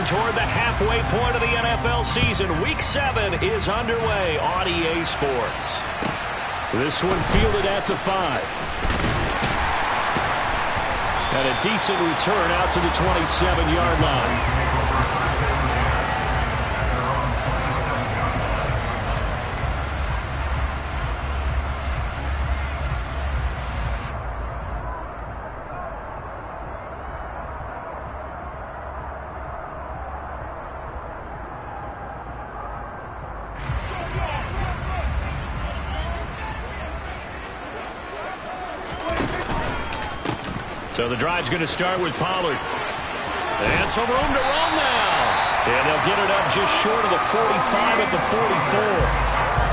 toward the halfway point of the NFL season. Week 7 is underway on EA Sports. This one fielded at the 5. And a decent return out to the 27-yard line. So the drive's going to start with Pollard. And some room to run now. And they'll get it up just short of the 45 at the 44.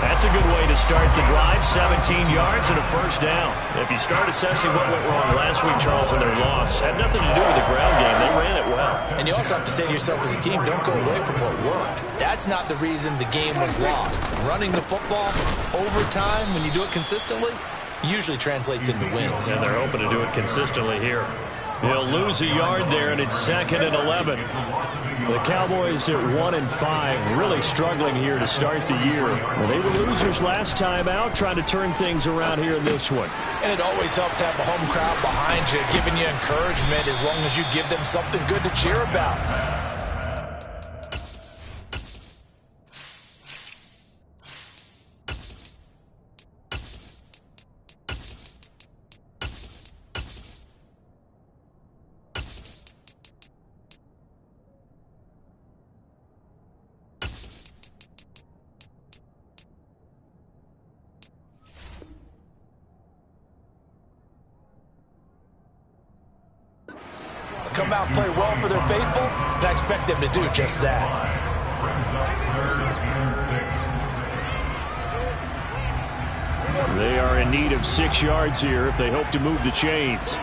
That's a good way to start the drive. 17 yards and a first down. If you start assessing what went wrong last week, Charles, in their loss, had nothing to do with the ground game. They ran it well. And you also have to say to yourself as a team, don't go away from what worked. That's not the reason the game was lost. Running the football over time, when you do it consistently, usually translates into wins. And they're hoping to do it consistently here. They'll lose a yard there, and it's 2nd and 11. The Cowboys at 1-5, really struggling here to start the year. Well, they were losers last time out, trying to turn things around here in this one. And it always helps to have a home crowd behind you, giving you encouragement as long as you give them something good to cheer about. Come out, play well for their faithful, and I expect them to do just that. They are in need of 6 yards here if they hope to move the chains.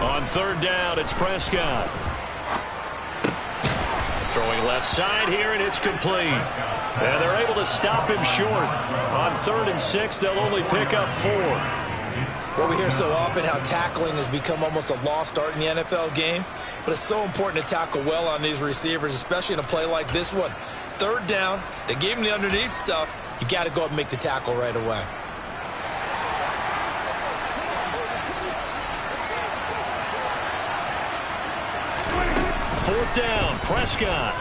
On 3rd down, it's Prescott. Throwing left side here, and it's complete. And they're able to stop him short. On 3rd and 6, they'll only pick up 4. Well, we hear so often how tackling has become almost a lost art in the NFL game. But it's so important to tackle well on these receivers, especially in a play like this one. 3rd down, they gave him the underneath stuff. You got to go up and make the tackle right away. Fourth down, Prescott.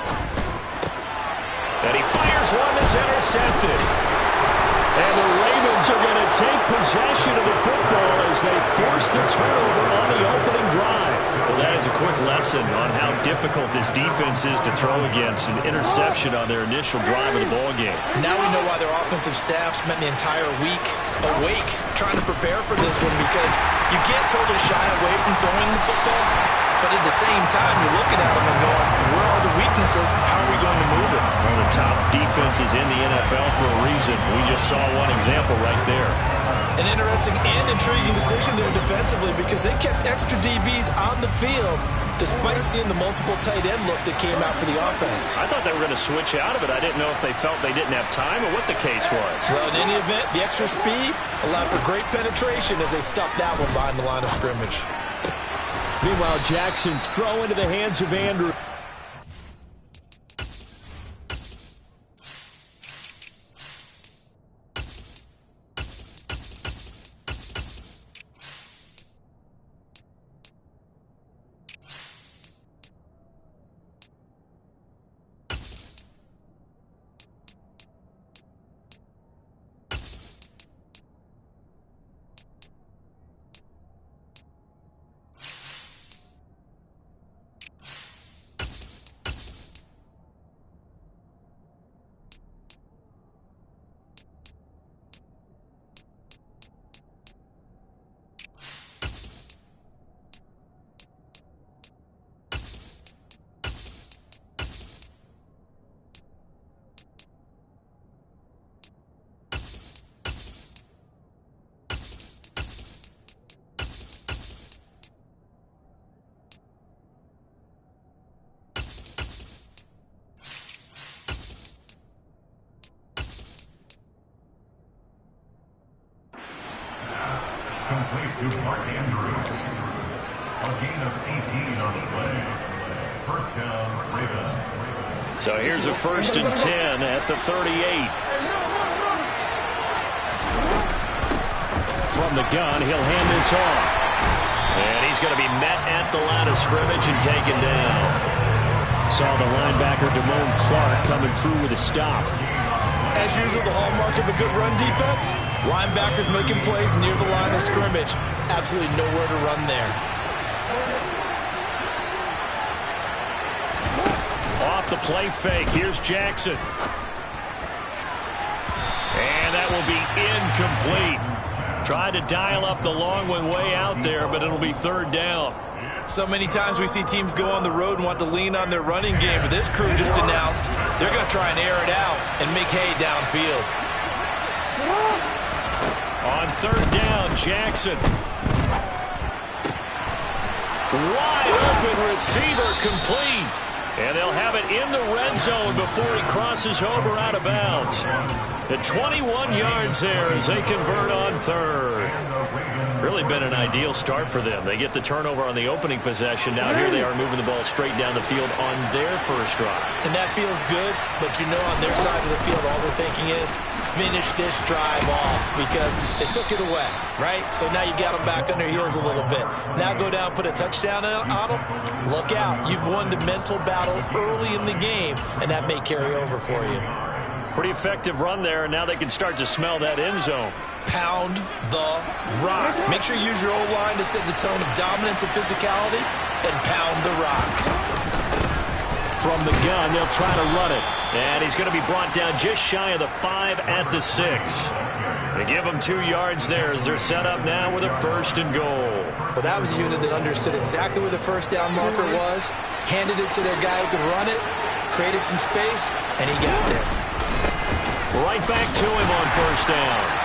And he fires one that's intercepted. And the Ravens are going to take possession of the football as they force the turnover on the opening drive. Well, that is a quick lesson on how difficult this defense is to throw against. An interception on their initial drive of the ballgame. Now we know why their offensive staff spent the entire week awake trying to prepare for this one, because you can't totally shy away from throwing the football. But at the same time, you're looking at them and going, where are the weaknesses? How are we going to move it? One of the top defenses in the NFL for a reason. We just saw one example right there. An interesting and intriguing decision there defensively, because they kept extra DBs on the field despite seeing the multiple tight end look that came out for the offense. I thought they were going to switch out of it. I didn't know if they felt they didn't have time or what the case was. Well, in any event, the extra speed allowed for great penetration as they stuffed that one behind the line of scrimmage. Meanwhile, Jackson's throw into the hands of Andrew. complete to Mark Andrews. A gain of 18 on the play. First down, Ravens. So here's a 1st and 10 at the 38. From the gun, he'll hand this off. And he's going to be met at the line of scrimmage and taken down. Saw the linebacker, Damone Clark, coming through with a stop. As usual, the hallmark of a good run defense, linebackers making plays near the line of scrimmage. Absolutely nowhere to run there. Off the play fake, here's Jackson. And that will be incomplete. Tried to dial up the long one way out there, but it'll be 3rd down. So many times we see teams go on the road and want to lean on their running game, but this crew just announced they're going to try and air it out and make hay downfield. On 3rd down, Jackson. Wide open receiver, complete. And they'll have it in the red zone before he crosses over out of bounds. The 21 yards there as they convert on 3rd. Really been an ideal start for them. They get the turnover on the opening possession. Now here they are moving the ball straight down the field on their first drive. And that feels good, but you know on their side of the field all they're thinking is finish this drive off because they took it away, right? So now you got them back on their heels a little bit. Now go down, put a touchdown on them. Look out. You've won the mental battle early in the game, and that may carry over for you. Pretty effective run there, and now they can start to smell that end zone. Pound the rock. Make sure you use your O-line to set the tone of dominance and physicality, and pound the rock. From the gun, they'll try to run it. And he's going to be brought down just shy of the 5 at the 6. They give him 2 yards there as they're set up now with a 1st and goal. Well, that was a unit that understood exactly where the first down marker was, handed it to their guy who could run it, created some space, and he got there. Right back to him on 1st down.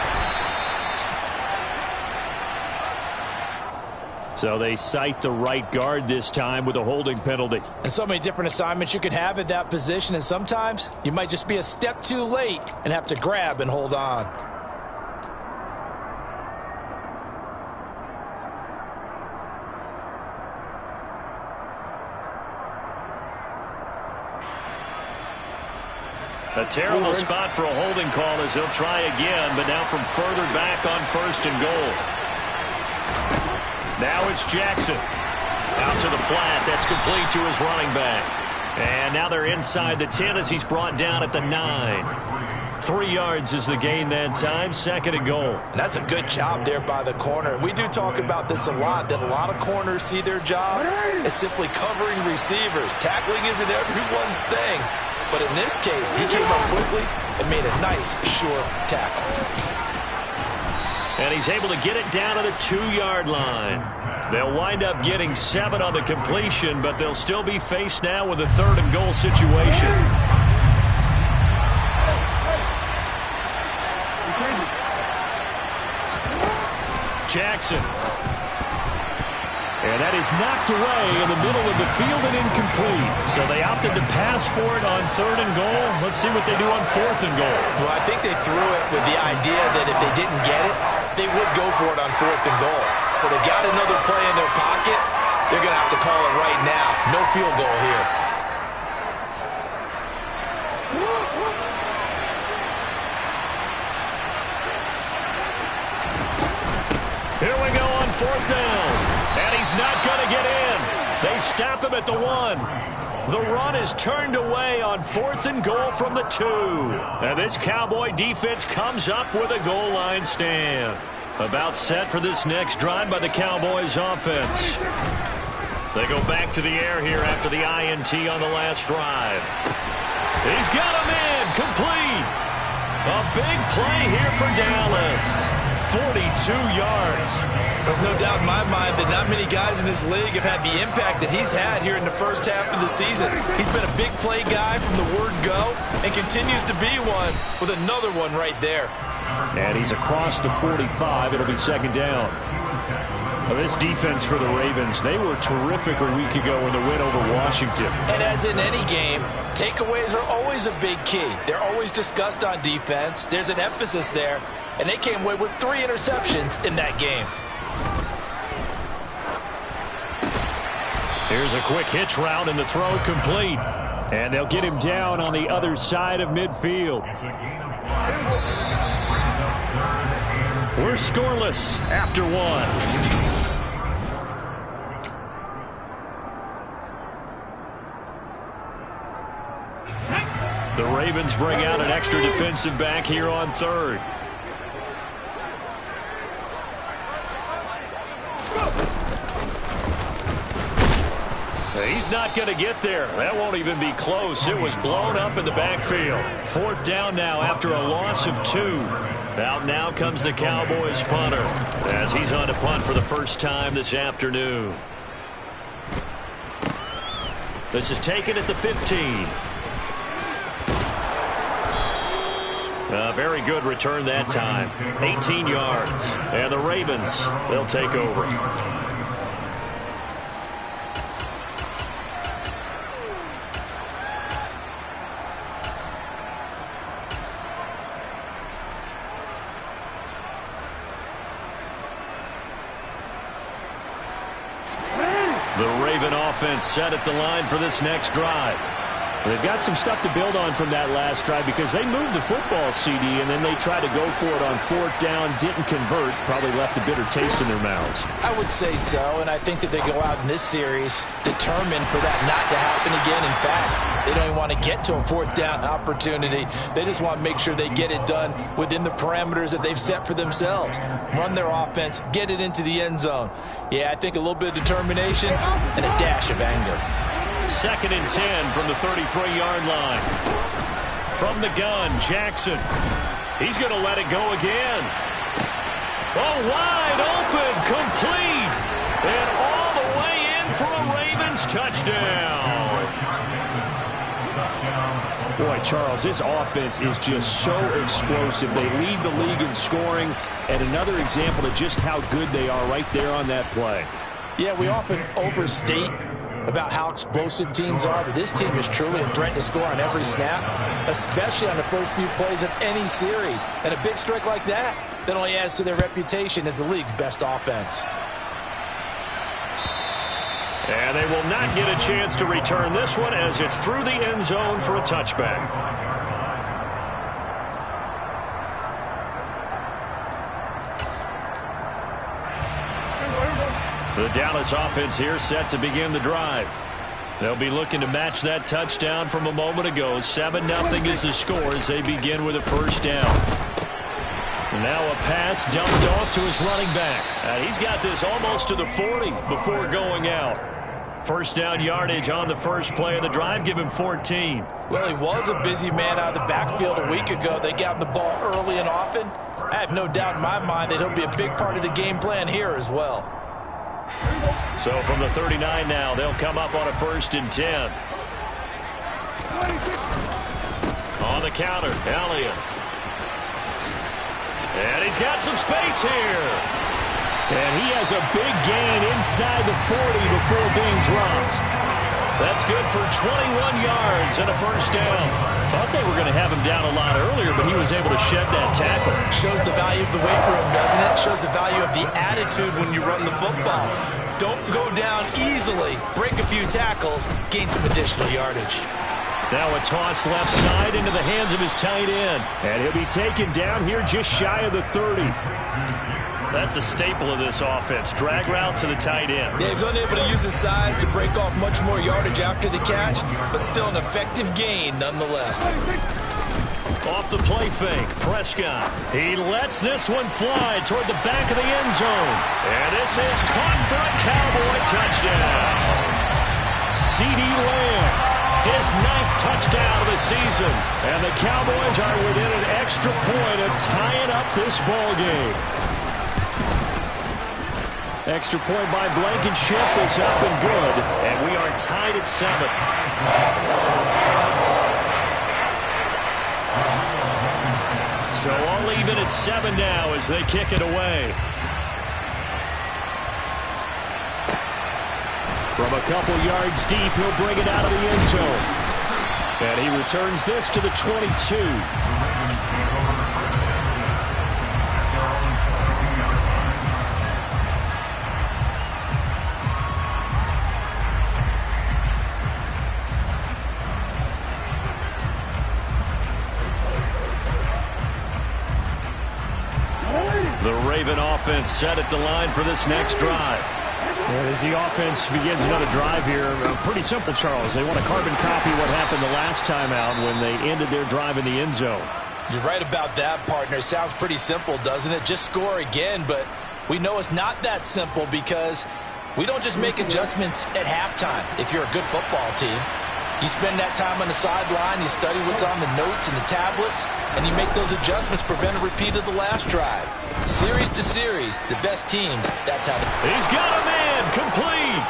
So they cite the right guard this time with a holding penalty. And so many different assignments you can have at that position, and sometimes you might just be a step too late and have to grab and hold on. A terrible spot for a holding call as he'll try again, but now from further back on 1st and goal. Now it's Jackson. Out to the flat. That's complete to his running back. And now they're inside the 10 as he's brought down at the 9. 3 yards is the gain that time. 2nd and goal. And that's a good job there by the corner. We do talk about this a lot, that a lot of corners see their job as simply covering receivers. Tackling isn't everyone's thing. But in this case, he came up quickly and made a nice, sure tackle. And he's able to get it down to the 2-yard line. They'll wind up getting 7 on the completion, but they'll still be faced now with a 3rd and goal situation. Jackson. And that is knocked away in the middle of the field and incomplete. So they opted to pass for it on 3rd and goal. Let's see what they do on 4th and goal. Well, I think they threw it with the idea that if they didn't get it, they would go for it on 4th and goal. So they got another play in their pocket. They're going to have to call it right now. No field goal here. Here we go on 4th down. And he's not going to get in. They stop him at the 1. The run is turned away on 4th and goal from the 2. And this Cowboy defense comes up with a goal line stand. About set for this next drive by the Cowboys offense. They go back to the air here after the INT on the last drive. He's got him in. Complete. A big play here for Dallas. 42 yards. There's no doubt in my mind that not many guys in this league have had the impact that he's had here in the first half of the season. He's been a big play guy from the word go and continues to be one with another one right there. And he's across the 45. It'll be 2nd down. Well, this defense for the Ravens, they were terrific a week ago in the win over Washington. And as in any game, takeaways are always a big key. They're always discussed on defense. There's an emphasis there. And they came away with 3 interceptions in that game. Here's a quick hitch route and the throw complete. And they'll get him down on the other side of midfield. We're scoreless after one. The Ravens bring out an extra defensive back here on third. He's not going to get there. That won't even be close. It was blown up in the backfield. Fourth down now after a loss of 2. Out now comes the Cowboys punter as he's on to punt for the first time this afternoon. This is taken at the 15. A very good return that time. 18 yards. And the Ravens, they'll take over. The Raven offense set at the line for this next drive. They've got some stuff to build on from that last drive because they moved the football, CD, and then they tried to go for it on fourth down, didn't convert, probably left a bitter taste in their mouths. I would say so, and I think that they go out in this series determined for that not to happen again. In fact, they don't even want to get to a fourth down opportunity. They just want to make sure they get it done within the parameters that they've set for themselves. Run their offense, get it into the end zone. Yeah, I think a little bit of determination and a dash of anger. 2nd and 10 from the 33-yard line. From the gun, Jackson. He's going to let it go again. Oh, wide open, complete. And all the way in for a Ravens touchdown. Boy, Charles, this offense is just so explosive. They lead the league in scoring, and another example of just how good they are right there on that play. Yeah, we often overstate about how explosive teams are, but this team is truly a threat to score on every snap, especially on the first few plays of any series. And a big strike like that only adds to their reputation as the league's best offense. And they will not get a chance to return this one as it's through the end zone for a touchback. The Dallas offense here set to begin the drive. They'll be looking to match that touchdown from a moment ago. 7-0 is the score as they begin with a first down. Now a pass dumped off to his running back. He's got this almost to the 40 before going out. First down yardage on the first play of the drive. Give him 14. Well, he was a busy man out of the backfield a week ago. They got him the ball early and often. I have no doubt in my mind that he'll be a big part of the game plan here as well. So from the 39 now, they'll come up on a 1st and 10. On the counter, Elliott. And he's got some space here. And he has a big gain inside the 40 before being dropped. That's good for 21 yards and a first down. Thought they were going to have him down a lot earlier, but he was able to shed that tackle. Shows the value of the weight room, doesn't it? Shows the value of the attitude when you run the football. Don't go down easily. Break a few tackles. Gain some additional yardage. Now a toss left side into the hands of his tight end. And he'll be taken down here just shy of the 30. That's a staple of this offense. Drag route to the tight end. Yeah, he's unable to use his size to break off much more yardage after the catch, but still an effective gain nonetheless. Off the play fake, Prescott. He lets this one fly toward the back of the end zone. And this is caught for a Cowboy touchdown. CD Lamb, his 9th touchdown of the season. And the Cowboys are within an extra point of tying up this ball game. Extra point by Blankenship is up and good, and we are tied at 7. So all even at 7 now as they kick it away. From a couple yards deep, he'll bring it out of the end zone. And he returns this to the 22. Raven offense set at the line for this next drive. And as the offense begins another drive here, pretty simple, Charles. They want to carbon copy what happened the last time out when they ended their drive in the end zone. You're right about that, partner. Sounds pretty simple, doesn't it? Just score again, but we know it's not that simple because we don't just make adjustments at halftime if you're a good football team. You spend that time on the sideline, you study what's on the notes and the tablets, and you make those adjustments, prevent a repeat of the last drive. Series to series, the best teams, that's how they... He's got a man, complete.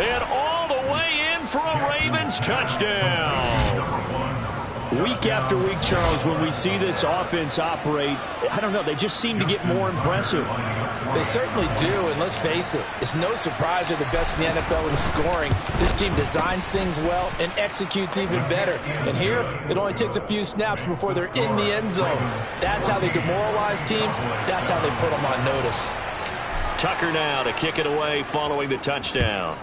And all the way in for a Ravens touchdown. Week after week, Charles, when we see this offense operate, I don't know, they just seem to get more impressive. They certainly do, and let's face it, it's no surprise they're the best in the NFL in scoring. This team designs things well and executes even better. And here, it only takes a few snaps before they're in the end zone. That's how they demoralize teams. That's how they put them on notice. Tucker now to kick it away following the touchdown.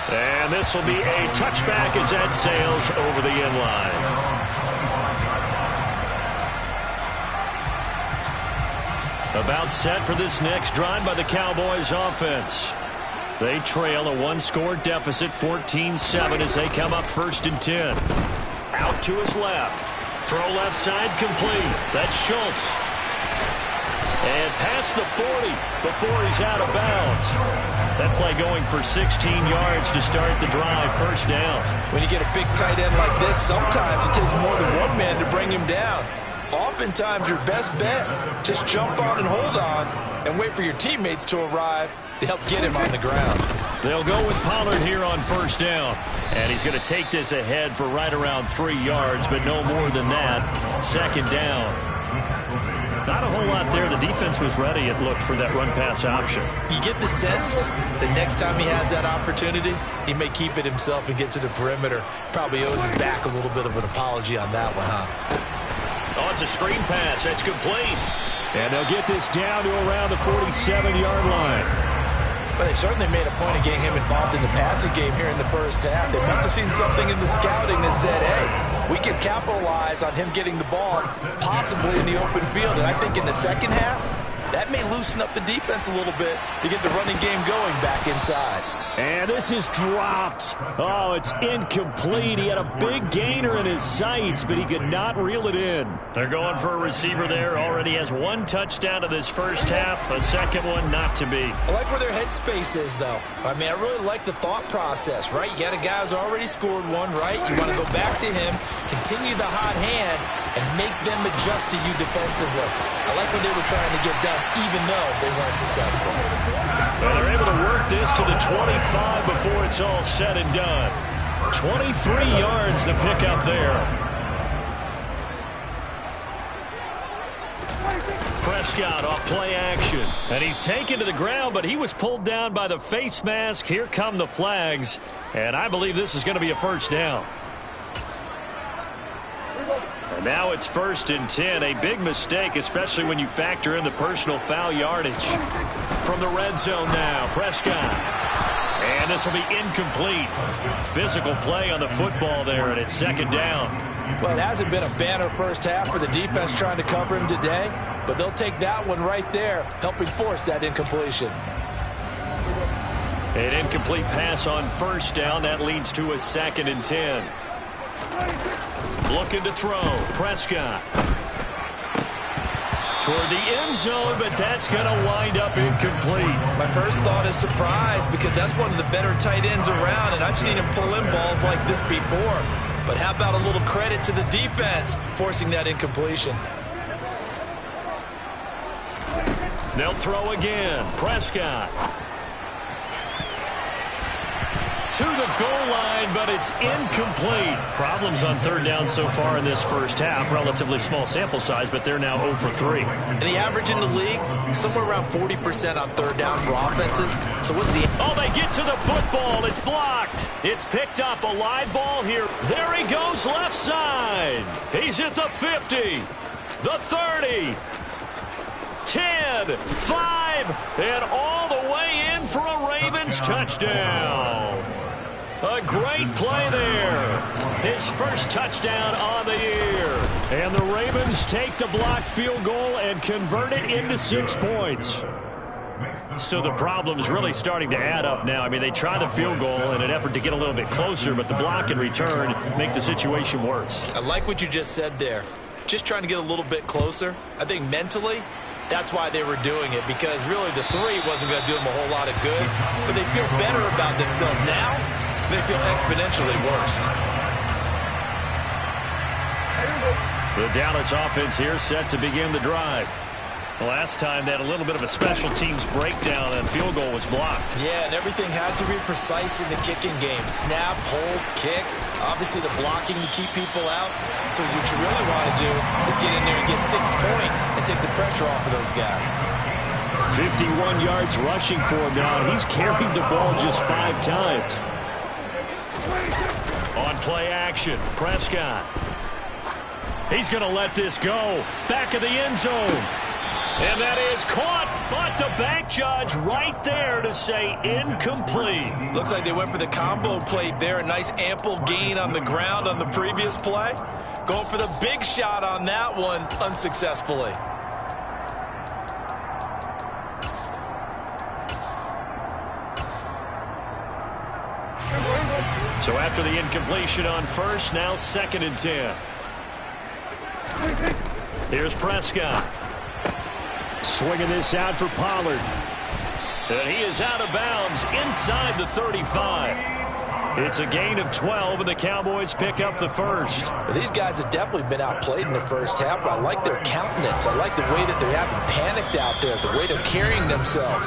And this will be a touchback as that sails over the end line. About set for this next drive by the Cowboys offense. They trail a one-score deficit, 14-7, as they come up 1st and 10. Out to his left. Throw left side complete. That's Schultz. And past the 40 before he's out of bounds. That play going for 16 yards to start the drive, 1st down. When you get a big tight end like this, sometimes it takes more than one man to bring him down. Oftentimes, your best bet, just jump on and hold on and wait for your teammates to arrive to help get him on the ground. They'll go with Pollard here on 1st down. And he's going to take this ahead for right around 3 yards, but no more than that. 2nd down. Not a whole lot there. The defense was ready, it looked, for that run-pass option. You get the sense that next time he has that opportunity, he may keep it himself and get to the perimeter. Probably owes his back a little bit of an apology on that one, huh? Oh, it's a screen pass. That's complete. And they'll get this down to around the 47-yard line. But they certainly made a point of getting him involved in the passing game here in the 1st half. They must have seen something in the scouting that said, hey, we can capitalize on him getting the ball, possibly in the open field. And I think in the 2nd half, that may loosen up the defense a little bit to get the running game going back inside. And this is dropped. Oh, it's incomplete. He had a big gainer in his sights, but he could not reel it in. They're going for a receiver there. Already has 1 touchdown to this 1st half. A 2nd one not to be. I like where their headspace is, though. I mean, I really like the thought process, right? You got a guy who's already scored one, right? You want to go back to him, continue the hot hand, and make them adjust to you defensively. I like what they were trying to get done, even though they weren't successful. Well, they're able to work this to the 25 before it's all said and done. 23 yards to pick up there. Prescott off play action. And he's taken to the ground, but he was pulled down by the face mask. Here come the flags. And I believe this is going to be a 1st down. And now it's 1st and 10. A big mistake, especially when you factor in the personal foul yardage. From the red zone now, Prescott. And this will be incomplete. Physical play on the football there, and it's 2nd down. Well, it hasn't been a banner 1st half for the defense trying to cover him today, but they'll take that one right there, helping force that incompletion. An incomplete pass on 1st down. That leads to a 2nd and 10. Looking to throw. Prescott. Toward the end zone, but that's going to wind up incomplete. My first thought is surprise because that's one of the better tight ends around, and I've seen him pull in balls like this before. But how about a little credit to the defense forcing that incompletion? They'll throw again. Prescott. To the goal line, but it's incomplete. Problems on 3rd down so far in this 1st half. Relatively small sample size, but they're now 0 for 3. And the average in the league, somewhere around 40% on 3rd down for offenses. So what's the... Oh, they get to the football. It's blocked. It's picked up. A live ball here. There he goes left side. He's at the 50, the 30, 10, 5, and all the way in for a Ravens touchdown. A great play there. His first touchdown on the year. And the Ravens take the blocked field goal and convert it into 6 points. So the problem's really starting to add up now. I mean, they try the field goal in an effort to get a little bit closer, but the block and return make the situation worse. I like what you just said there. Just trying to get a little bit closer. I think mentally, that's why they were doing it, because really the 3 wasn't going to do them a whole lot of good, but they feel better about themselves now. They feel exponentially worse. The Dallas offense here set to begin the drive. Last time they had a little bit of a special teams breakdown and field goal was blocked. Yeah, and everything has to be precise in the kicking game. Snap, hold, kick. Obviously the blocking to keep people out. So what you really want to do is get in there and get 6 points and take the pressure off of those guys. 51 yards rushing for him now. He's carried the ball just 5 times. On play action, Prescott. He's going to let this go. Back of the end zone. And that is caught, but the back judge right there to say incomplete. Looks like they went for the combo play there. A nice ample gain on the ground on the previous play. Going for the big shot on that one unsuccessfully. So after the incompletion on first, now 2nd and 10. Here's Prescott. Swinging this out for Pollard. And he is out of bounds inside the 35. It's a gain of 12, and the Cowboys pick up the first. Well, these guys have definitely been outplayed in the first half. I like their countenance. I like the way that they haven't panicked out there, the way they're carrying themselves.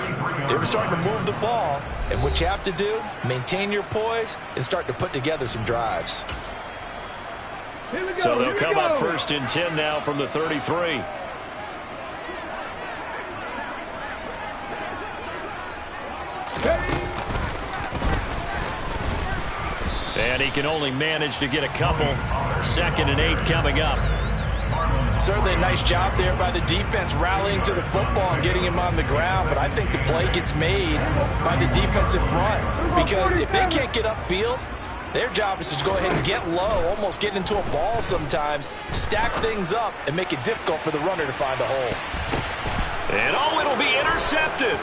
They were starting to move the ball, and what you have to do, maintain your poise and start to put together some drives. So they'll come up 1st and 10 now from the 33. And he can only manage to get a couple. 2nd and 8 coming up. Certainly a nice job there by the defense rallying to the football and getting him on the ground, but I think the play gets made by the defensive front, because if they can't get upfield, their job is to go ahead and get low, almost get into a ball sometimes, stack things up, and make it difficult for the runner to find a hole. And oh, it'll be intercepted.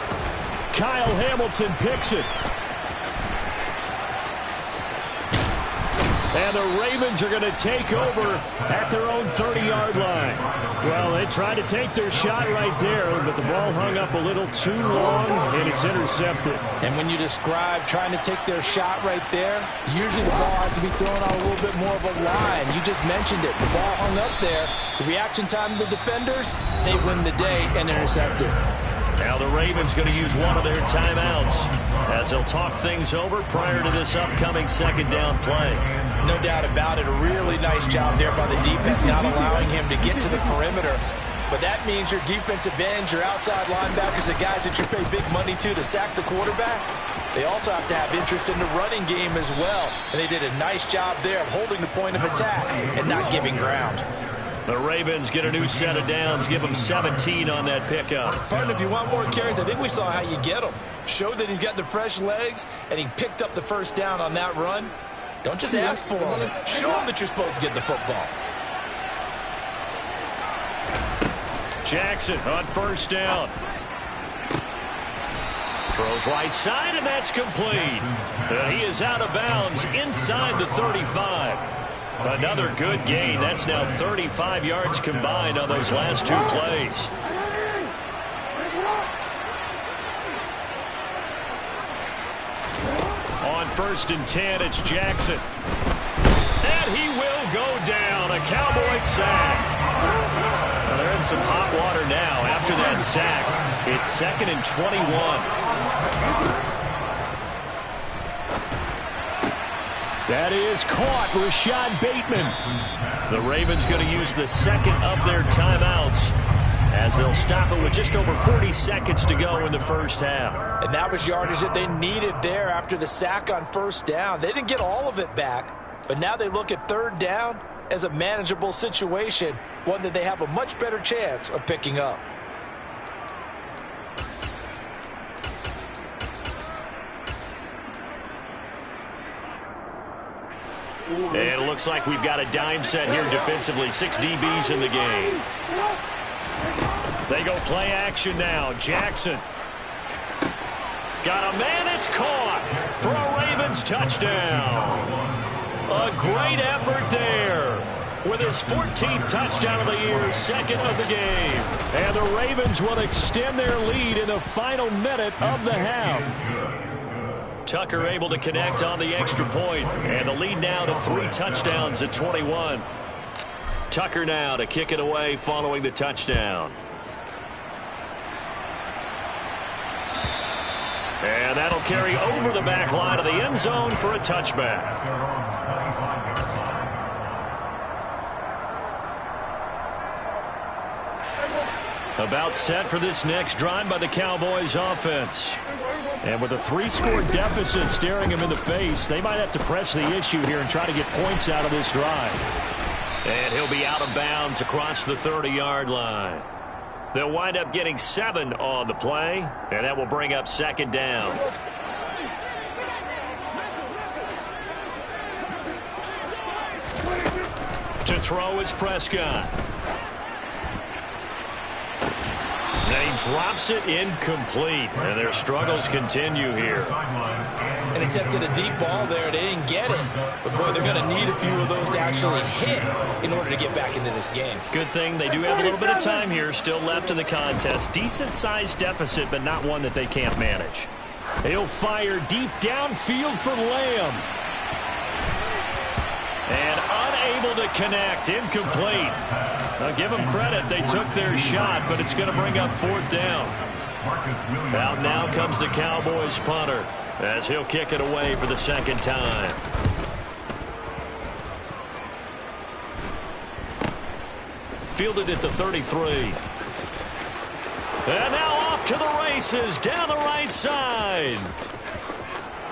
Kyle Hamilton picks it. And the Ravens are going to take over at their own 30-yard line. Well, they tried to take their shot right there, but the ball hung up a little too long, and it's intercepted. And when you describe trying to take their shot right there, usually the ball has to be thrown on a little bit more of a line. You just mentioned it. The ball hung up there. The reaction time of the defenders, they win the day and intercept it. Now the Ravens going to use one of their timeouts as they'll talk things over prior to this upcoming 2nd down play. No doubt about it. A really nice job there by the defense, not allowing him to get to the perimeter. But that means your defensive ends, your outside linebackers, the guys that you pay big money to sack the quarterback, they also have to have interest in the running game as well. And they did a nice job there of holding the point of attack and not giving ground. The Ravens get a new set of downs, give them 17 on that pickup. Partner, if you want more carries, I think we saw how you get them. Showed that he's got the fresh legs, and he picked up the first down on that run. Don't just ask for them. Show them that you're supposed to get the football. Jackson on 1st down. Throws right side, and that's complete. He is out of bounds inside the 35. Another good gain. That's now 35 yards combined on those last 2 plays. On 1st and 10, it's Jackson. And he will go down. A Cowboy sack. Well, they're in some hot water now after that sack. It's 2nd and 21. That is caught. Rashad Bateman. The Ravens going to use the 2nd of their timeouts as they'll stop it with just over 40 seconds to go in the first half. And that was yardage that they needed there after the sack on 1st down. They didn't get all of it back, but now they look at 3rd down as a manageable situation, one that they have a much better chance of picking up. And it looks like we've got a dime set here defensively. 6 DBs in the game. They go play action now. Jackson. Got a man, it's caught for a Ravens touchdown. A great effort there with his 14th touchdown of the year, second of the game. And the Ravens will extend their lead in the final minute of the half. Tucker able to connect on the extra point, and the lead now to 3 touchdowns at 21. Tucker now to kick it away following the touchdown. And that'll carry over the back line of the end zone for a touchback. About set for this next drive by the Cowboys offense. And with a 3-score deficit staring him in the face, they might have to press the issue here and try to get points out of this drive. And he'll be out of bounds across the 30-yard line. They'll wind up getting 7 on the play, and that will bring up second down. To throw is Prescott. And he drops it incomplete. And their struggles continue here. And attempted a deep ball there. They didn't get it. But, boy, they're going to need a few of those to actually hit in order to get back into this game. Good thing they do have a little bit of time here still left in the contest. Decent-sized deficit, but not one that they can't manage. He'll fire deep downfield for Lamb. And unable to connect. Incomplete. Now give them credit. They took their shot, but it's going to bring up 4th down. Out now comes the Cowboys punter as he'll kick it away for the second time. Fielded at the 33. And now off to the races down the right side.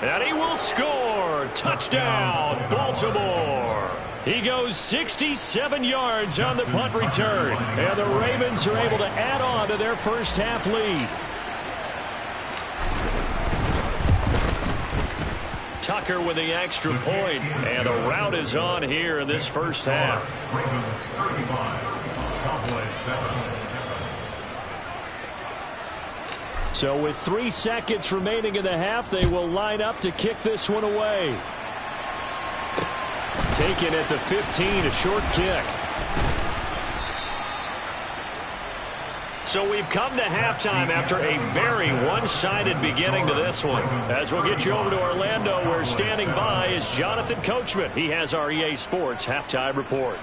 And he will score. Touchdown, Baltimore. He goes 67 yards on the punt return. And the Ravens are able to add on to their first half lead. Tucker with the extra point. And the route is on here in this first half. So with 3 seconds remaining in the half, they will line up to kick this one away. Taken at the 15, a short kick. So we've come to halftime after a very one-sided beginning to this one. As we'll get you over to Orlando, where standing by is Jonathan Coachman. He has our EA Sports halftime report.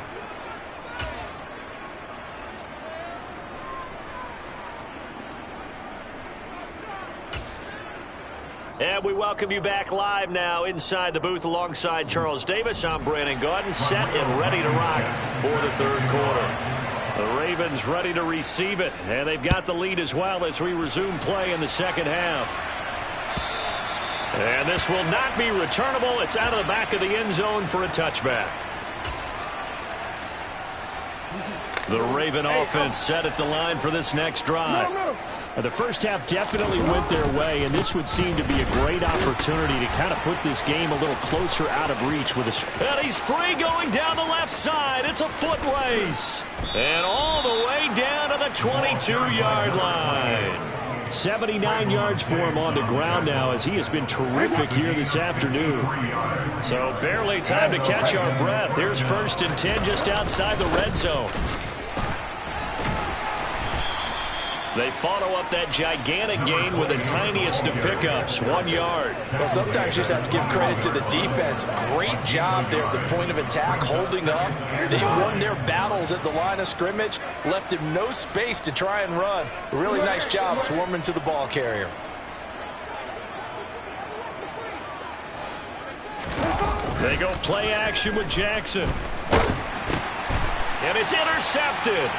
And we welcome you back live now inside the booth alongside Charles Davis. I'm Brandon Gaudin, set and ready to rock for the third quarter. The Ravens ready to receive it, and they've got the lead as well as we resume play in the second half. And this will not be returnable. It's out of the back of the end zone for a touchback. The Raven offense set at the line for this next drive. The first half definitely went their way, and this would seem to be a great opportunity to kind of put this game a little closer out of reach with a... And he's free going down the left side. It's a foot race. And all the way down to the 22-yard line. 79 yards for him on the ground now, as he has been terrific here this afternoon. So barely time to catch our breath. Here's 1st and 10 just outside the red zone. They follow up that gigantic gain with the tiniest of pickups, 1 yard. Well, sometimes you just have to give credit to the defense. Great job there at the point of attack, holding up. They won their battles at the line of scrimmage, left him no space to try and run. Really nice job swarming to the ball carrier. They go play action with Jackson. And it's intercepted.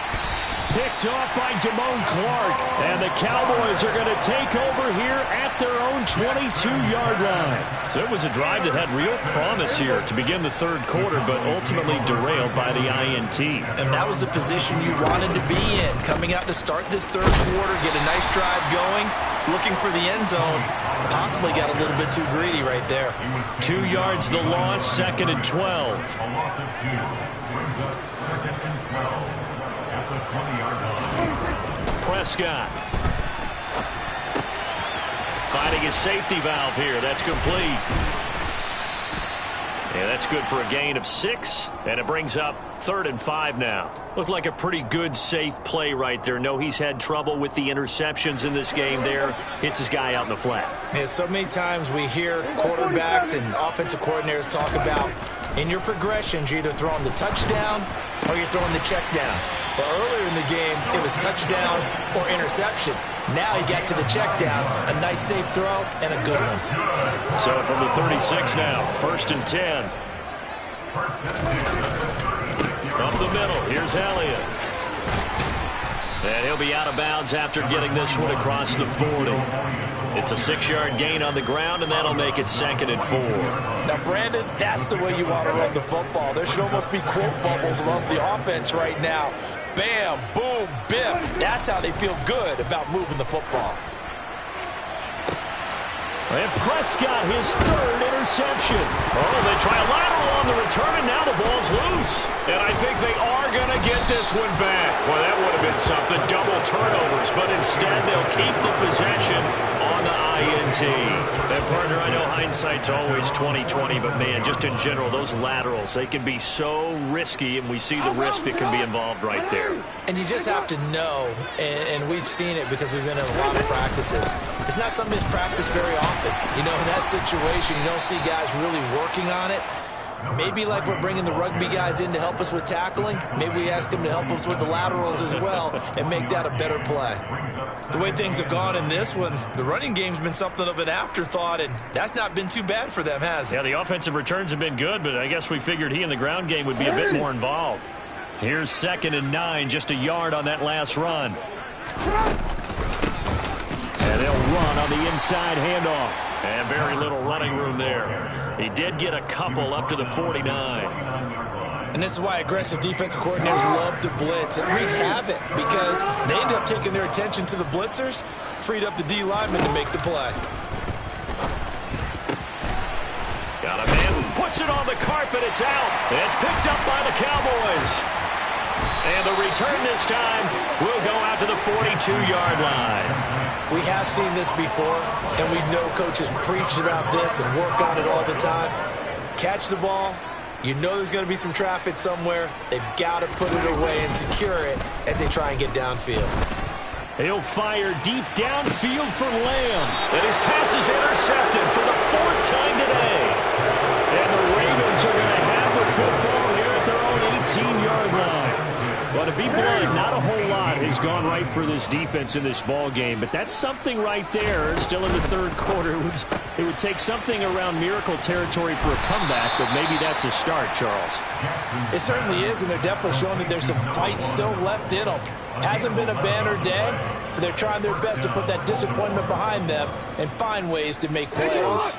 picked off by Damone Clark. And the Cowboys are going to take over here at their own 22-yard line. So it was a drive that had real promise here to begin the third quarter, but ultimately derailed by the INT. And that was the position you wanted to be in. Coming out to start this third quarter, get a nice drive going, looking for the end zone. Possibly got a little bit too greedy right there. 2 yards the loss, 2nd and 12. A loss of 2 brings up 2nd and 12 at the 20-yard line. Prescott finding his safety valve here. That's complete. Yeah, that's good for a gain of 6, and it brings up 3rd and 5 now. Looked like a pretty good, safe play right there. No, he's had trouble with the interceptions in this game there. Hits his guy out in the flat. Yeah, so many times we hear quarterbacks and offensive coordinators talk about in your progressions, you're either throwing the touchdown or you're throwing the check down. But earlier in the game, it was touchdown or interception. Now he got to the check down, a nice safe throw, and a good one. So from the 36 now, 1st and 10. Up the middle, here's Elliott. And he'll be out of bounds after getting this one across the 40. It's a 6-yard gain on the ground, and that'll make it 2nd and 4. Now, Brandon, that's the way you want to run the football. There should almost be quote bubbles above the offense right now. Bam, boom, biff. That's how they feel good about moving the football. And Prescott, his 3rd interception. Oh, they try a lateral on the return, and now the ball's loose. And I think they are going to get this one back. Well, that would have been something, double turnovers. But instead, they'll keep the possession on the INT. And, partner, I know hindsight's always 20/20, but, man, just in general, those laterals, they can be so risky, and we see the risk that can be involved right there. And you just have to know, and we've seen it because we've been in a lot of practices, it's not something that's practiced very often. You know, in that situation, you don't see guys really working on it. Maybe like we're bringing the rugby guys in to help us with tackling, maybe we ask them to help us with the laterals as well and make that a better play. The way things have gone in this one, the running game's been something of an afterthought, and that's not been too bad for them, has it? Yeah, the offensive returns have been good, but I guess we figured he in the ground game would be a bit more involved. Here's 2nd and 9, just a yard on that last run. And they'll run on the inside handoff. And very little running room there. He did get a couple up to the 49. And this is why aggressive defensive coordinators love to blitz. It wreaks havoc because they end up taking their attention to the blitzers, freed up the D lineman to make the play. Got a man, puts it on the carpet, it's out. It's picked up by the Cowboys. And the return this time will go out to the 42-yard line. We have seen this before, and we know coaches preach about this and work on it all the time. Catch the ball. You know there's going to be some traffic somewhere. They've got to put it away and secure it as they try and get downfield. He'll fire deep downfield for Lamb. And his pass is intercepted for the 4th time today. And the Ravens are going to have the football here at their own 18-yard line. Well, to be blunt, not a whole lot has gone right for this defense in this ball game, but that's something right there. Still in the third quarter, it would take something around miracle territory for a comeback, but maybe that's a start, Charles. It certainly is, and they're definitely showing that there's some fight still left in them. Hasn't been a banner day, but they're trying their best to put that disappointment behind them and find ways to make plays.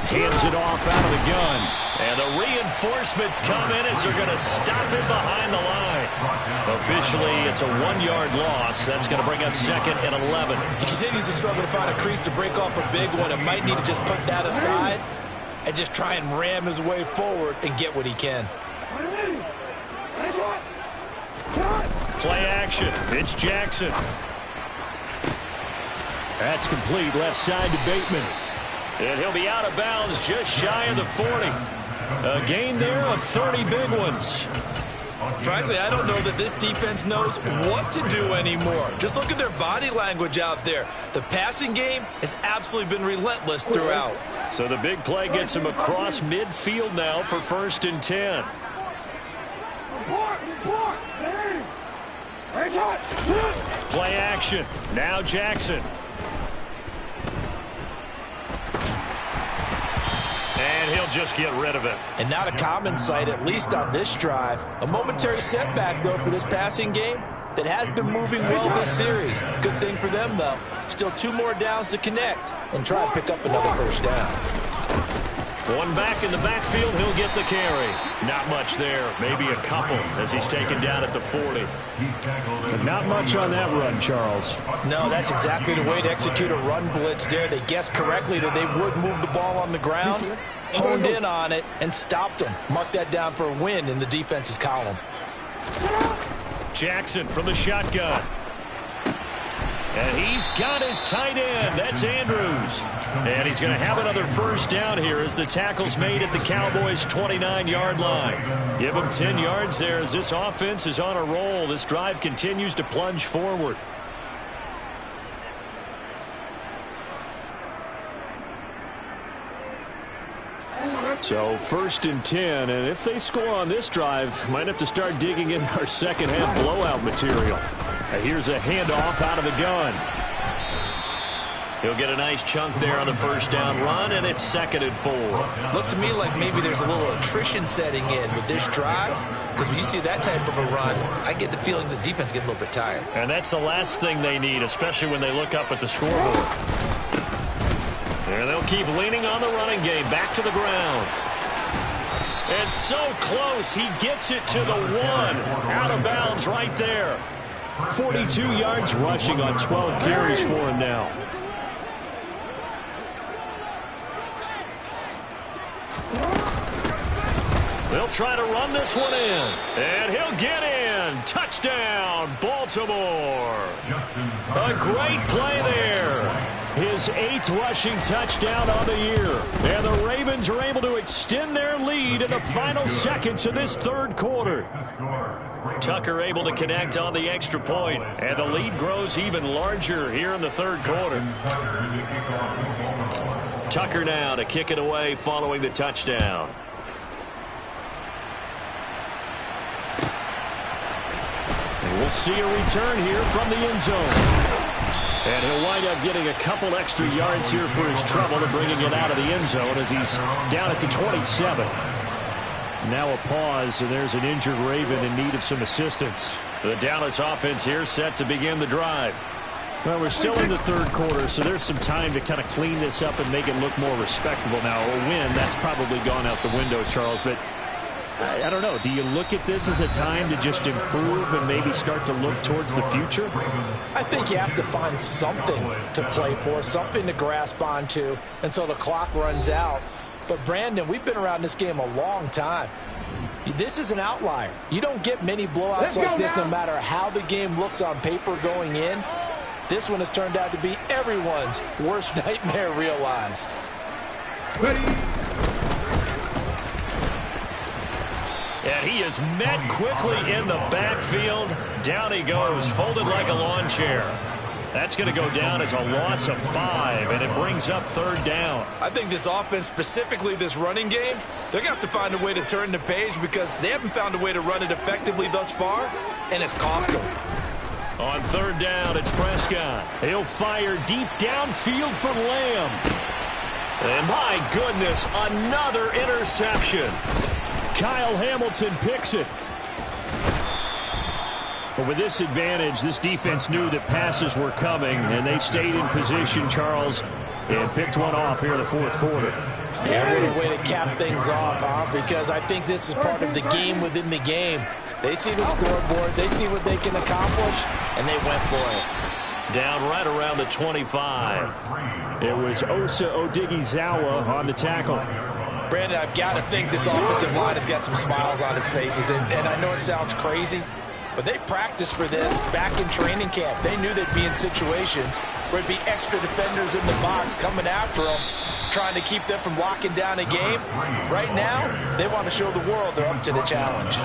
Hands it off out of the gun. And the reinforcements come in as they're going to stop it behind the line. Officially, it's a 1-yard loss. That's going to bring up 2nd and 11. He continues to struggle to find a crease to break off a big one and might need to just put that aside and just try and ram his way forward and get what he can. Play action. It's Jackson. That's complete. Left side to Bateman. And he'll be out of bounds just shy of the 40. A gain there of 30 big ones. Frankly, I don't know that this defense knows what to do anymore. Just look at their body language out there. The passing game has absolutely been relentless throughout. So the big play gets him across midfield now for 1st and 10. Play action. Now Jackson. And he'll just get rid of it. And not a common sight, at least on this drive. A momentary setback, though, for this passing game that has been moving well this series. Good thing for them, though. Still 2 more downs to connect and try and pick up another first down. One back in the backfield, he'll get the carry. Not much there, maybe a couple as he's taken down at the 40. Not much on that run, Charles. No, that's exactly the way to execute a run blitz there. They guessed correctly that they would move the ball on the ground, honed in on it, and stopped them. Mark that down for a win in the defense's column. Jackson from the shotgun. And he's got his tight end. That's Andrews. And he's going to have another first down here as the tackle's made at the Cowboys' 29-yard line. Give him 10 yards there as this offense is on a roll. This drive continues to plunge forward. So 1st and 10, and if they score on this drive, might have to start digging in our second half blowout material. Here's a handoff out of the gun. He'll get a nice chunk there on the first down run, and it's 2nd and 4. Looks to me like maybe there's a little attrition setting in with this drive, because when you see that type of a run, I get the feeling the defense getting a little bit tired. And that's the last thing they need, especially when they look up at the scoreboard. And they'll keep leaning on the running game. Back to the ground. And so close. He gets it to the 1. Out of bounds right there. 42 yards rushing on 12 carries for him now. They'll try to run this one in. And he'll get in. Touchdown, Baltimore. A great play there. His 8th rushing touchdown on the year. And the Ravens are able to extend their lead in the final seconds of this 3rd quarter. Tucker able to connect on the extra point, and the lead grows even larger here in the 3rd quarter. Tucker now to kick it away following the touchdown. And we'll see a return here from the end zone. And he'll wind up getting a couple extra yards here for his trouble and bringing it out of the end zone as he's down at the 27. Now a pause, and there's an injured Raven in need of some assistance. The Dallas offense here set to begin the drive. Well, we're still in the 3rd quarter, so there's some time to kind of clean this up and make it look more respectable. Now, a win, that's probably gone out the window, Charles, but I don't know. Do you look at this as a time to just improve and maybe start to look towards the future? I think you have to find something to play for, something to grasp onto until the clock runs out. But, Brandon, we've been around this game a long time. This is an outlier. You don't get many blowouts like this no matter how the game looks on paper going in. This one has turned out to be everyone's worst nightmare realized. Ready. And he is met quickly in the backfield. Down he goes, folded like a lawn chair. That's going to go down as a loss of 5, and it brings up 3rd down. I think this offense, specifically this running game, they're going to have to find a way to turn the page because they haven't found a way to run it effectively thus far, and it's cost them. On 3rd down, it's Prescott. He'll fire deep downfield for Lamb. And my goodness, another interception. Kyle Hamilton picks it. But with this advantage, this defense knew that passes were coming, and they stayed in position, Charles, and picked one off here in the 4th quarter. Yeah, what a way to cap things off, huh? Because I think this is part of the game within the game. They see the scoreboard, they see what they can accomplish, and they went for it. Down right around the 25. It was Osa Odighizuwa on the tackle. Brandon, I've got to think this offensive line has got some smiles on its faces. And I know it sounds crazy, but they practiced for this back in training camp. They knew they'd be in situations where it'd be extra defenders in the box coming after them, trying to keep them from locking down a game. Right now, they want to show the world they're up to the challenge.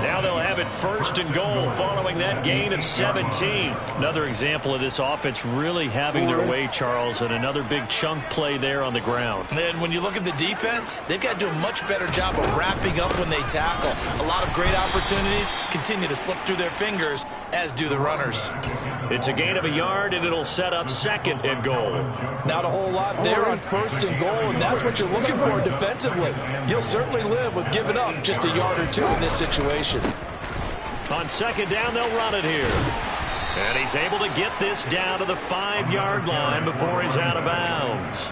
Now they'll have it 1st and goal following that gain of 17. Another example of this offense really having their way, Charles, and another big chunk play there on the ground. And when you look at the defense, they've got to do a much better job of wrapping up when they tackle. A lot of great opportunities continue to slip through their fingers as do the runners. It's a gain of a yard, and it'll set up 2nd and goal. Not a whole lot there on 1st and goal, and that's what you're looking for defensively. You'll certainly live with giving up just a yard or 2 in this situation. On 2nd down, they'll run it here. And he's able to get this down to the 5-yard line before he's out of bounds.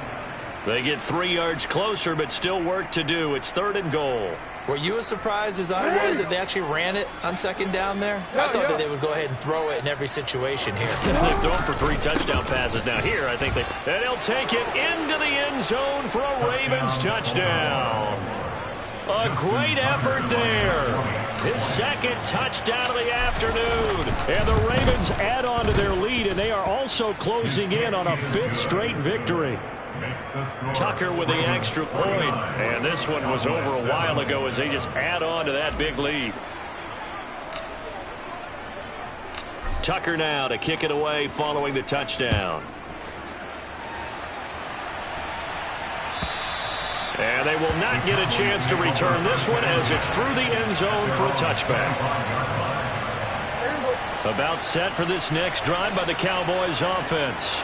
They get 3 yards closer, but still work to do. It's 3rd and goal. Were you as surprised as I was that they actually ran it on 2nd down there? I thought that they would go ahead and throw it in every situation here. They've thrown for 3 touchdown passes now. Here, I think and he'll take it into the end zone for a Ravens touchdown. A great effort there. His 2nd touchdown of the afternoon. And the Ravens add on to their lead, and they are also closing in on a 5th straight victory. Tucker with the extra point. And this one was over a while ago as they just add on to that big lead. Tucker now to kick it away following the touchdown. And they will not get a chance to return this one as it's through the end zone for a touchback. About set for this next drive by the Cowboys offense.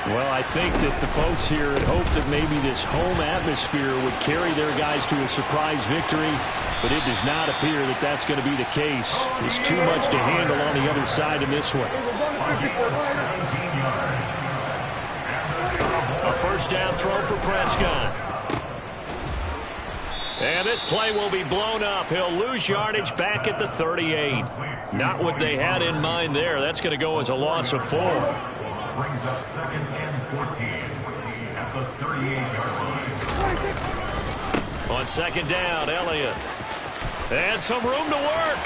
Well, I think that the folks here had hoped that maybe this home atmosphere would carry their guys to a surprise victory, but it does not appear that that's going to be the case. There's too much to handle on the other side in this one. A 1st down throw for Prescott. And this play will be blown up. He'll lose yardage back at the 38. Not what they had in mind there. That's going to go as a loss of 4. Brings up 2nd and 14 at the 38-yard line. On 2nd down, Elliott. And some room to work.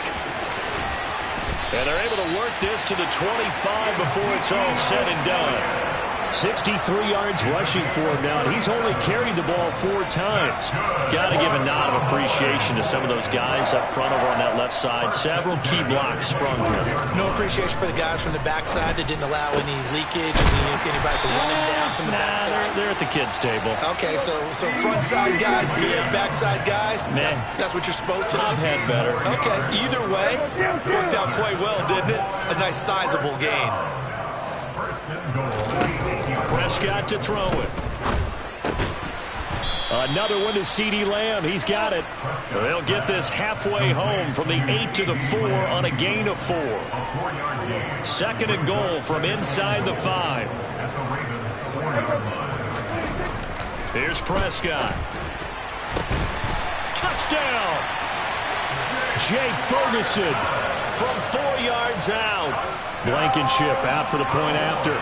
And they're able to work this to the 25 before it's all said and done. 63 yards rushing for him now, and he's only carried the ball 4 times. Got to give a nod of appreciation to some of those guys up front over on that left side. Several key blocks sprung from him. No appreciation for the guys from the backside that didn't allow any leakage, anybody from running down from the backside. They're at the kids' table. Okay, so front side guys good, backside guys, man, that's what you're supposed to do. I've had better. Okay, either way, worked out quite well, didn't it? A nice sizable gain. Prescott to throw it. Another one to CeeDee Lamb. He's got it. They'll get this halfway home from the 8 to the 4 on a gain of 4. 2nd and goal from inside the 5. Here's Prescott. Touchdown! Jake Ferguson from 4 yards out. Blankenship out for the point after.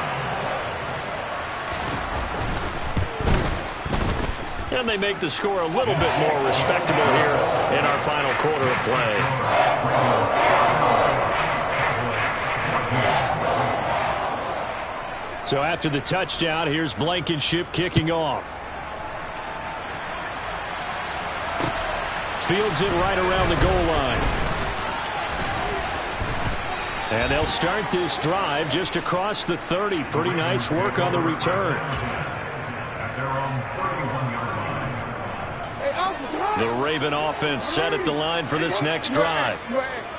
And they make the score a little bit more respectable here in our final quarter of play. So after the touchdown, here's Blankenship kicking off. Fields it right around the goal line. And they'll start this drive just across the 30. Pretty nice work on the return. The Raven offense set at the line for this next drive.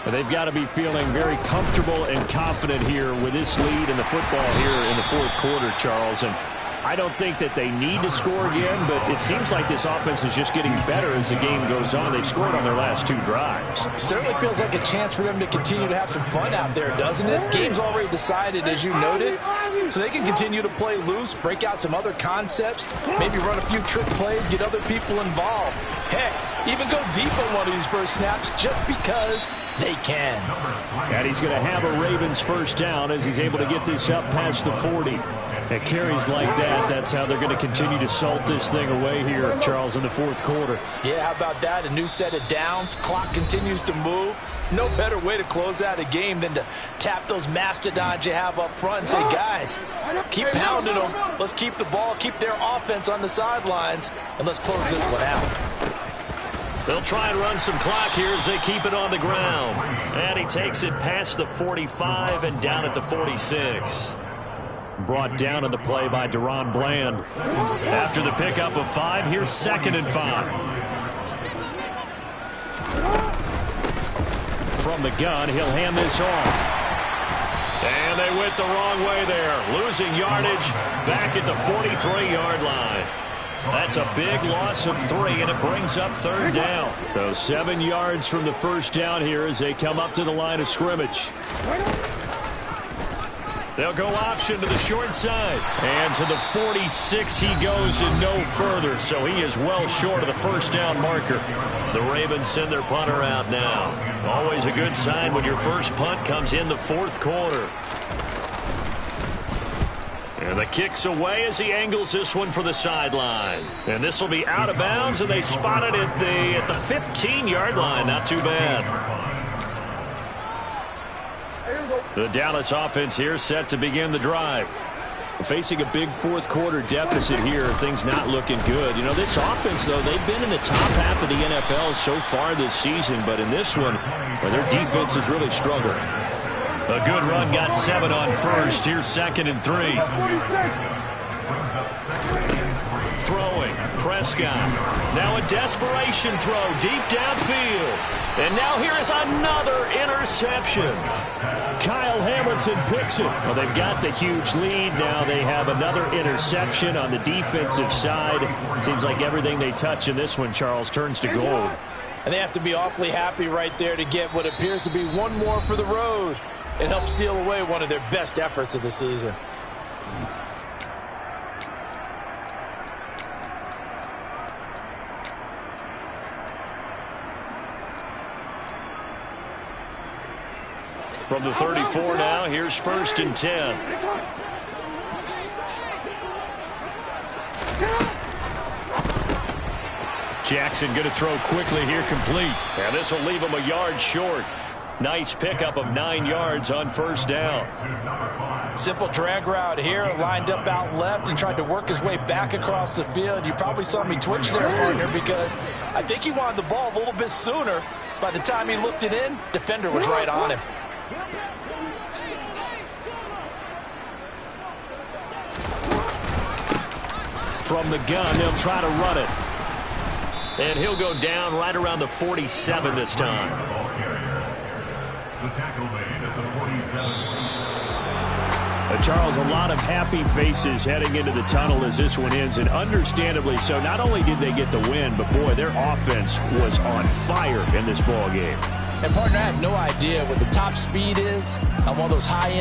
They've got to be feeling very comfortable and confident here with this lead in the football here in the 4th quarter, Charles. And I don't think that they need to score again, but it seems like this offense is just getting better as the game goes on. They've scored on their last 2 drives. Certainly feels like a chance for them to continue to have some fun out there, doesn't it? Game's already decided, as you noted, so they can continue to play loose, break out some other concepts, maybe run a few trick plays, get other people involved. Heck, even go deep on one of these first snaps just because they can. And he's going to have a Ravens 1st down as he's able to get this up past the 40. At carries like that, that's how they're going to continue to salt this thing away here, Charles, in the 4th quarter. Yeah, how about that? A new set of downs. Clock continues to move. No better way to close out a game than to tap those mastodons you have up front and say, guys, keep pounding them. Let's keep the ball, keep their offense on the sidelines, and let's close this one out. They'll try and run some clock here as they keep it on the ground. And he takes it past the 45 and down at the 46. Brought down on the play by Deron Bland. After the pickup of 5, here's 2nd and 5. From the gun, he'll hand this off. And they went the wrong way there. Losing yardage back at the 43-yard line. That's a big loss of 3, and it brings up 3rd down. So 7 yards from the first down here as they come up to the line of scrimmage. They'll go option to the short side. And to the 46 he goes and no further. So he is well short of the first down marker. The Ravens send their punter out now. Always a good sign when your first punt comes in the 4th quarter. And the kick's away as he angles this one for the sideline. And this will be out of bounds, and they spot it at the 15-yard line. Not too bad. The Dallas offense here set to begin the drive. Facing a big 4th quarter deficit here, things not looking good. You know, this offense, though, they've been in the top half of the NFL so far this season, but in this one, their defense has really struggled. A good run got 7 on first. Here's 2nd and 3. Throwing. Prescott. Now a desperation throw deep downfield. And now here is another interception. Kyle Hamilton picks it. Well, they've got the huge lead. Now they have another interception on the defensive side. Seems like everything they touch in this one, Charles, turns to gold. And they have to be awfully happy right there to get what appears to be one more for the road. It helps seal away one of their best efforts of the season. From the 34 now, here's 1st and 10. Jackson going to throw quickly here, complete. And this will leave him a yard short. Nice pickup of 9 yards on 1st down. Simple drag route here, lined up out left and tried to work his way back across the field. You probably saw me twitch there, partner, because I think he wanted the ball a little bit sooner. By the time he looked it in, defender was right on him. From the gun, they'll try to run it. And he'll go down right around the 47 this time. The tackle made at the 47. Charles, a lot of happy faces heading into the tunnel as this one ends, and understandably so. Not only did they get the win, but boy, their offense was on fire in this ball game. And partner, I have no idea what the top speed is on one of those high-end